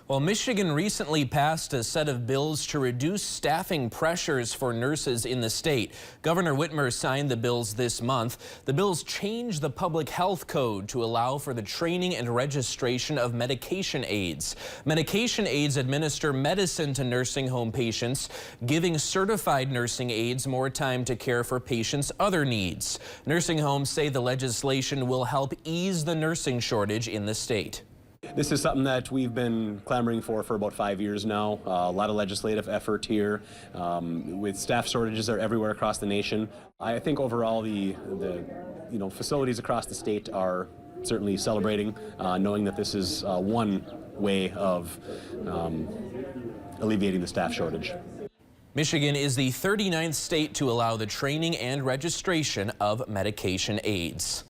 Well, Michigan recently passed a set of bills to reduce staffing pressures for nurses in the state. Governor Whitmer signed the bills this month. The bills change the public health code to allow for the training and registration of medication aides. Medication aides administer medicine to nursing home patients, giving certified nursing aides more time to care for patients' other needs. Nursing homes say the legislation will help ease the nursing shortage in the state. This is something that we've been clamoring for about 5 years now. A lot of legislative effort here. With staff shortages are everywhere across the nation. I think overall the facilities across the state are certainly celebrating, knowing that this is one way of alleviating the staff shortage. Michigan is the 39th state to allow the training and registration of medication aides.